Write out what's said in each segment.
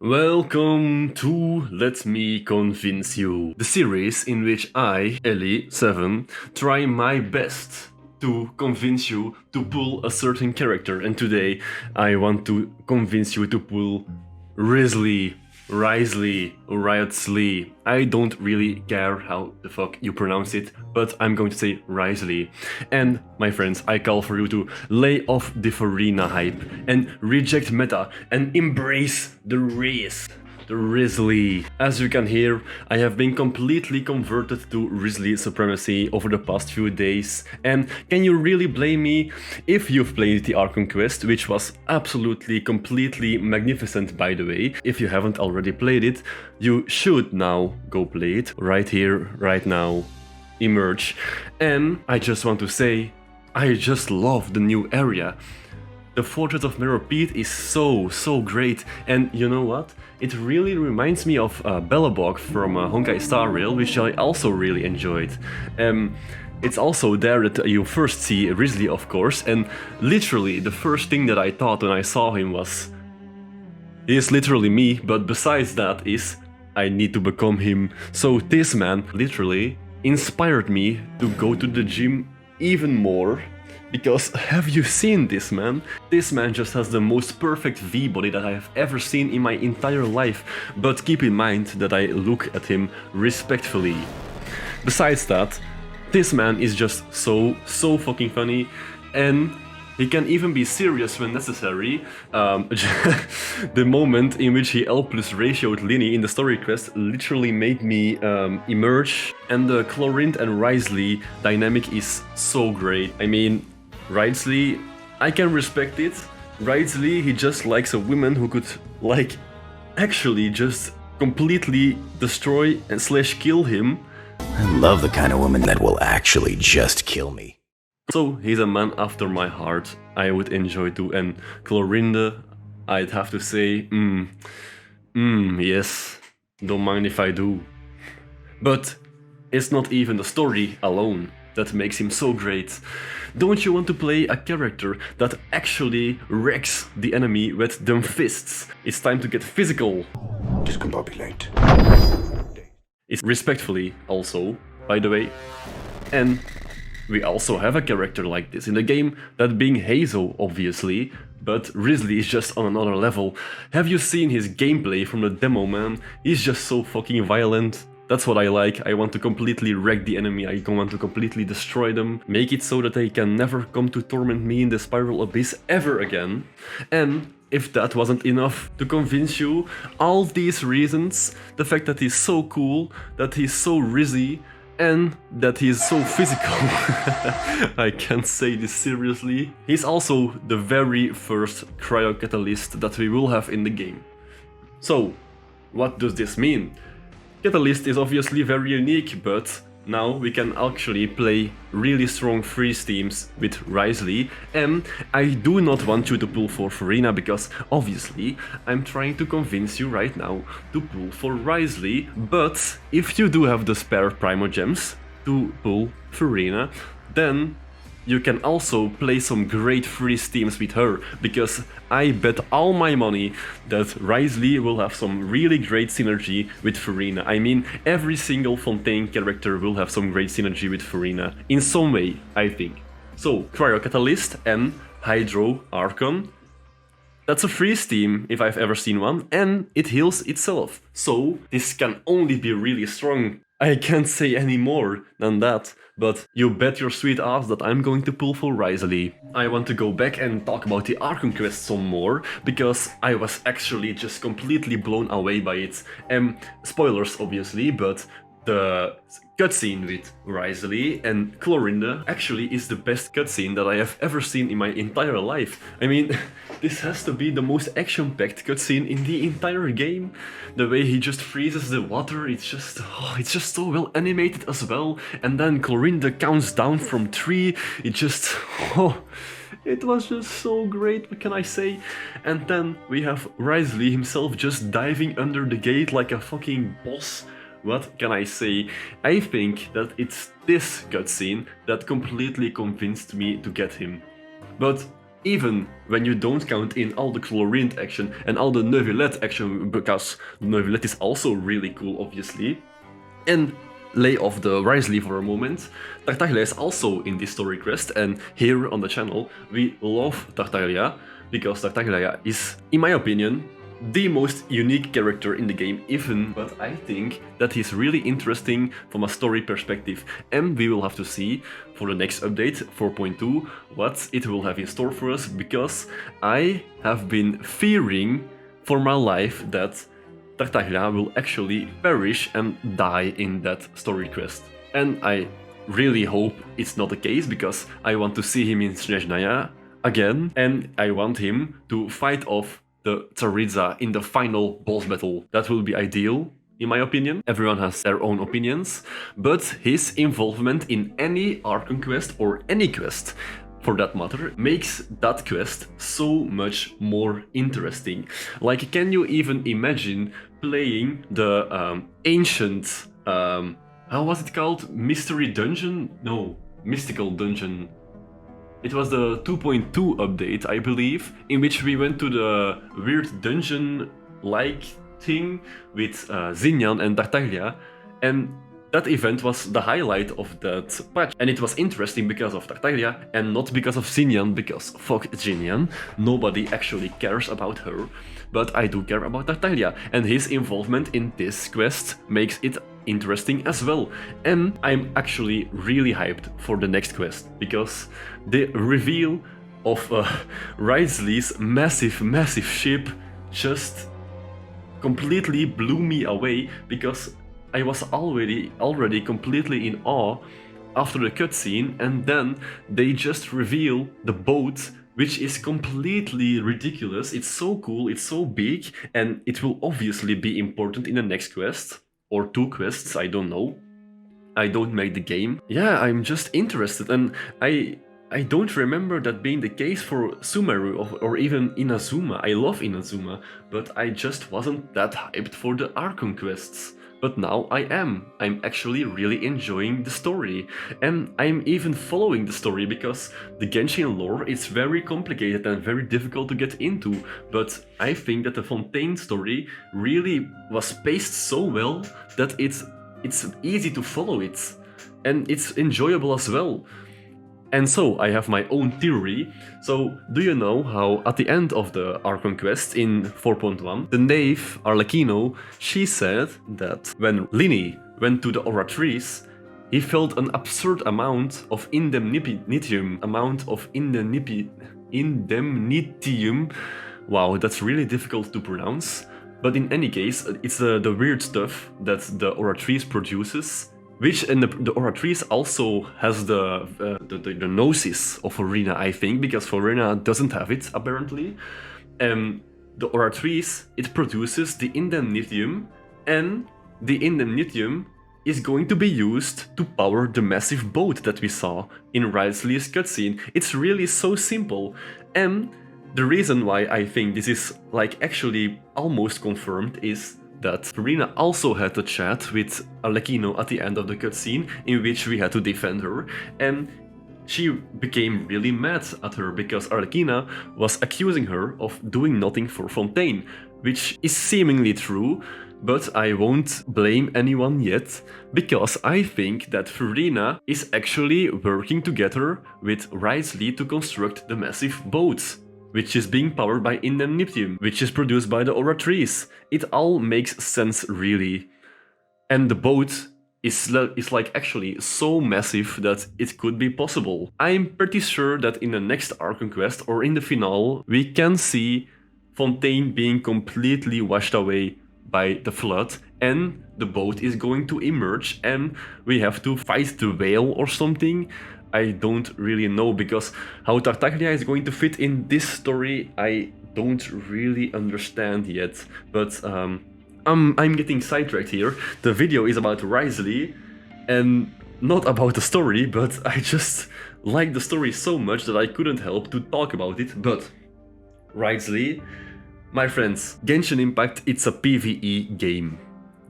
Welcome to Let Me Convince You, the series in which I, Ellie7, try my best to convince you to pull a certain character, and today I want to convince you to pull RIZZ, Wriothesleigh. I don't really care how the fuck you pronounce it, but I'm going to say RIZZ. And my friends, I call for you to lay off the FURINA hype and reject meta and embrace the RIZZ. The RIZZ. As you can hear, I have been completely converted to RIZZ supremacy over the past few days, and can you really blame me? If you've played the Archon quest, which was absolutely, completely magnificent by the way, if you haven't already played it, you should now go play it, right here, right now, emerge. And I just want to say, I just love the new area. The Fortress of Meropide is so great, and you know what? It really reminds me of Belobog from Honkai Star Rail, which I also really enjoyed. It's also there that you first see RIZZ, of course, and literally the first thing that I thought when I saw him was, he is literally me, but besides that is, I need to become him. So this man literally inspired me to go to the gym even more. Because have you seen this man? This man just has the most perfect V-body that I have ever seen in my entire life, but keep in mind that I look at him respectfully. Besides that, this man is just so fucking funny, and he can even be serious when necessary. The moment in which he L+ ratioed Linny in the story quest literally made me emerge, and the Chlorinde and RIZZ dynamic is so great. I mean, RIZZ, I can respect it. RIZZ, he just likes a woman who could, like, actually just completely destroy and / kill him. I love the kind of woman that will actually just kill me. So he's a man after my heart. I would enjoy to, and Chlorinde, I'd have to say, yes, don't mind if I do. But it's not even the story alone that makes him so great. Don't you want to play a character that actually wrecks the enemy with them fists? It's time to get physical. Discombobulate. It's respectfully also, by the way. And we also have a character like this in the game, that being Hazo, obviously, but RIZZ is just on another level. Have you seen his gameplay from the demo, man? He's just so fucking violent. That's what I like. I want to completely wreck the enemy, I want to completely destroy them, make it so that they can never come to torment me in the Spiral Abyss ever again. And if that wasn't enough to convince you, all these reasons, the fact that he's so cool, that he's so RIZZ, and that he's so physical, I can't say this seriously, he's also the very first Cryocatalyst that we will have in the game. So, what does this mean? Catalyst is obviously very unique, but now we can actually play really strong freeze teams with RIZZ, and I do not want you to pull for FURINA because obviously I'm trying to convince you right now to pull for RIZZ, but if you do have the spare Primogems to pull FURINA, then you can also play some great freeze teams with her, because I bet all my money that RIZZ will have some really great synergy with FURINA. I mean, every single Fontaine character will have some great synergy with FURINA, in some way, I think. So, Cryocatalyst and Hydro Archon, that's a freeze team if I've ever seen one, and it heals itself. So, this can only be really strong. I can't say any more than that, but you bet your sweet ass that I'm going to pull for RIZZ. I want to go back and talk about the Archon quest some more, because I was actually just completely blown away by it. Spoilers obviously, but the cutscene with RIZZ and Chlorinde actually is the best cutscene that I have ever seen in my entire life. I mean, this has to be the most action-packed cutscene in the entire game. The way he just freezes the water, it's just so well animated as well. And then Chlorinde counts down from 3, it just, it was just so great, what can I say? And then we have RIZZ himself just diving under the gate like a fucking boss. What can I say? I think that it's this cutscene that completely convinced me to get him. But even when you don't count in all the Chlorine action and all the Neuvillette action, because Neuvillette is also really cool, obviously, and lay off the Wriothesleigh for a moment, Tartaglia is also in this story quest, and here on the channel we love Tartaglia, because Tartaglia is, in my opinion, the most unique character in the game even, but I think that he's really interesting from a story perspective, and we will have to see for the next update, 4.2, what it will have in store for us, because I have been fearing for my life that Tartaglia will actually perish and die in that story quest. And I really hope it's not the case, because I want to see him in Snezhnaya again, and I want him to fight off the Tsaritsa in the final boss battle. That will be ideal, in my opinion. Everyone has their own opinions, but his involvement in any Archon quest, or any quest for that matter, makes that quest so much more interesting. Like, can you even imagine playing the ancient, how was it called? Mystery Dungeon? No, Mystical Dungeon. It was the 2.2 update, I believe, in which we went to the weird dungeon-like thing with Xignan and Tartaglia, and that event was the highlight of that patch. And it was interesting because of Tartaglia and not because of Xignan, because fuck Xignan, nobody actually cares about her, but I do care about Tartaglia, and his involvement in this quest makes it interesting as well. And I'm actually really hyped for the next quest, because the reveal of Wriothesleigh's massive ship just completely blew me away, because I was already completely in awe after the cutscene, and then they just reveal the boat, which is completely ridiculous. It's so cool, it's so big, and it will obviously be important in the next quest. Or 2 quests, I don't know. I don't make the game. Yeah, I'm just interested, and I don't remember that being the case for Sumeru or even Inazuma. I love Inazuma, but I just wasn't that hyped for the Archon quests. But now I am. I'm actually really enjoying the story. And I'm even following the story, because the Genshin lore is very complicated and very difficult to get into. But I think that the Fontaine story really was paced so well that it's easy to follow it. And it's enjoyable as well. And so, I have my own theory. So, do you know how at the end of the Archon quest in 4.1, the knave, Arlecchino, she said that when Lini went to the Oratrice, he felt an absurd amount of indemnitium, wow, that's really difficult to pronounce. But in any case, it's the weird stuff that the Oratrice produces, which in the Oratrice also has the gnosis of FURINA, I think, because FURINA doesn't have it, apparently. The Oratrice, it produces the indemnitium, and the indemnitium is going to be used to power the massive boat that we saw in Wriothesleigh's cutscene. It's really so simple, and the reason why I think this is like actually almost confirmed is that FURINA also had a chat with Arlecchino at the end of the cutscene, in which we had to defend her, and she became really mad at her because Arlecchina was accusing her of doing nothing for Fontaine, which is seemingly true, but I won't blame anyone yet, because I think that FURINA is actually working together with Wriothesleigh to construct the massive boat, which is being powered by indemnitium, which is produced by the Oratrice. It all makes sense, really. And the boat is like actually so massive that it could be possible. I'm pretty sure that in the next Archon quest or in the finale, we can see Fontaine being completely washed away by the flood, and the boat is going to emerge, and we have to fight the whale or something. I don't really know, because how Tartaglia is going to fit in this story, I don't really understand yet. But I'm getting sidetracked here. The video is about Wriothesleigh and not about the story, but I just like the story so much that I couldn't help to talk about it. But Wriothesleigh, my friends, Genshin Impact, it's a PvE game.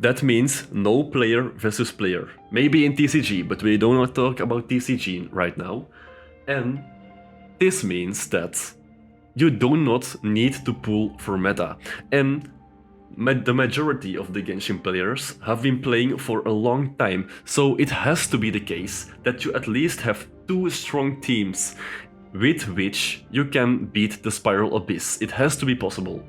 That means no player versus player. Maybe in TCG, but we don't want to talk about TCG right now. And this means that you do not need to pull for meta. And the majority of the Genshin players have been playing for a long time, so it has to be the case that you at least have 2 strong teams with which you can beat the Spiral Abyss. It has to be possible.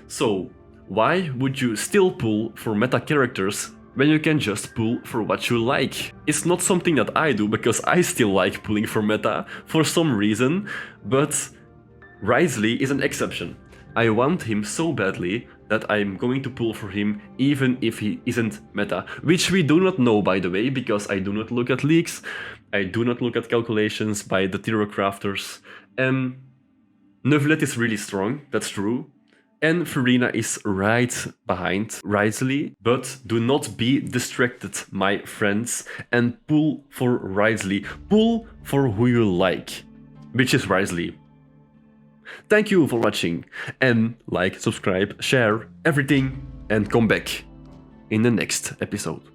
So why would you still pull for meta characters when you can just pull for what you like? It's not something that I do because I still like pulling for meta for some reason, but Wriothesleigh is an exception. I want him so badly that I'm going to pull for him even if he isn't meta, which we do not know, by the way, because I do not look at leaks, I do not look at calculations by the Tiro crafters. Neuvillette is really strong, that's true, and FURINA is right behind Wriothesleigh, but do not be distracted, my friends, and pull for Wriothesleigh. Pull for who you like, which is Wriothesleigh. Thank you for watching, and like, subscribe, share, everything, and come back in the next episode.